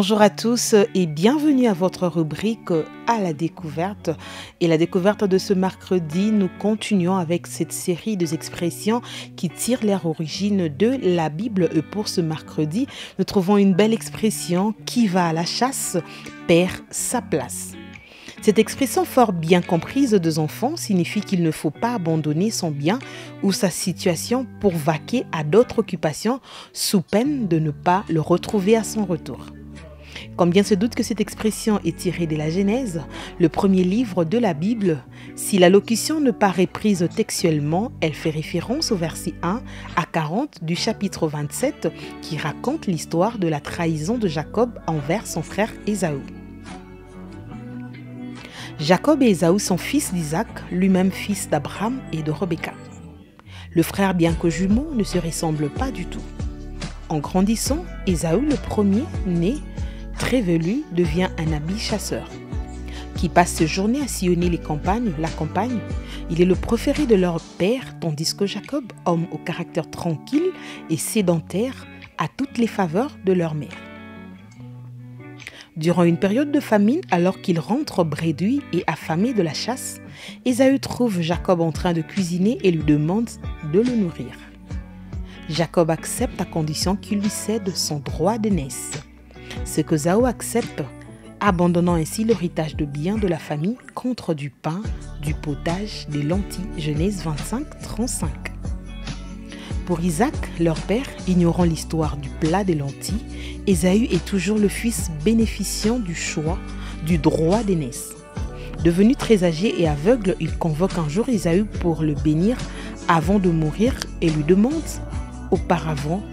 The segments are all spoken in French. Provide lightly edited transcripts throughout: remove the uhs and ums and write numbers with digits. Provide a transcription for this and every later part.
Bonjour à tous et bienvenue à votre rubrique à la découverte. Et la découverte de ce mercredi, nous continuons avec cette série d'expressions qui tirent leur origine de la Bible. Et pour ce mercredi, nous trouvons une belle expression: qui va à la chasse perd sa place. Cette expression fort bien comprise des enfants signifie qu'il ne faut pas abandonner son bien ou sa situation pour vaquer à d'autres occupations sous peine de ne pas le retrouver à son retour. Combien se doute que cette expression est tirée de la Genèse, le premier livre de la Bible. Si la locution ne paraît prise textuellement, elle fait référence au verset 1 à 40 du chapitre 27 qui raconte l'histoire de la trahison de Jacob envers son frère Ésaü. Jacob et Ésaü sont fils d'Isaac, lui-même fils d'Abraham et de Rebecca. Le frère, bien que jumeau, ne se ressemble pas du tout. En grandissant, Ésaü, le premier-né, très velu, devient un habile chasseur qui passe ses journées à sillonner la campagne. Il est le préféré de leur père, tandis que Jacob, homme au caractère tranquille et sédentaire, a toutes les faveurs de leur mère. Durant une période de famine, alors qu'il rentre bredouille et affamé de la chasse, Ésaü trouve Jacob en train de cuisiner et lui demande de le nourrir. Jacob accepte à condition qu'il lui cède son droit d'aînesse. Ce que Ésaü accepte, abandonnant ainsi l'héritage de biens de la famille contre du pain, du potage, des lentilles. Genèse 25, 35. Pour Isaac, leur père, ignorant l'histoire du plat des lentilles, Ésaü est toujours le fils bénéficiant du choix du droit d'aînesse. Devenu très âgé et aveugle, il convoque un jour Ésaü pour le bénir avant de mourir et lui demande auparavant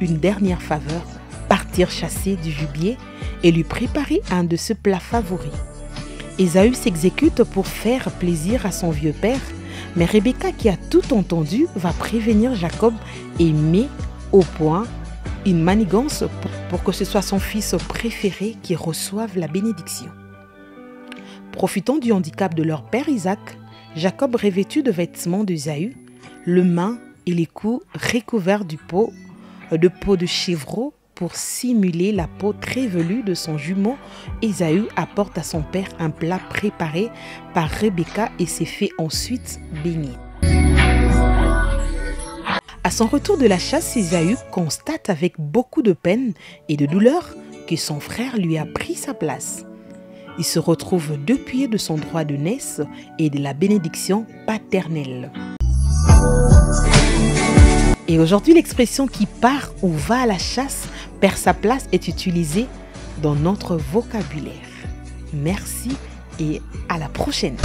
une dernière faveur: partir chasser du gibier et lui préparer un de ses plats favoris. Ésaü s'exécute pour faire plaisir à son vieux père, mais Rebecca, qui a tout entendu, va prévenir Jacob et met au point une manigance pour que ce soit son fils préféré qui reçoive la bénédiction. Profitant du handicap de leur père Isaac, Jacob, revêtu de vêtements d'Ésaü, le mains et les coups recouverts de peau de chèvreau pour simuler la peau très velue de son jumeau, Ésaü apporte à son père un plat préparé par Rebecca et s'est fait ensuite bénir. À son retour de la chasse, Ésaü constate avec beaucoup de peine et de douleur que son frère lui a pris sa place. Il se retrouve dépouillé de son droit d'aînesse et de la bénédiction paternelle. Et aujourd'hui, l'expression qui part ou va à la chasse perd sa place est utilisée dans notre vocabulaire. Merci et à la prochaine.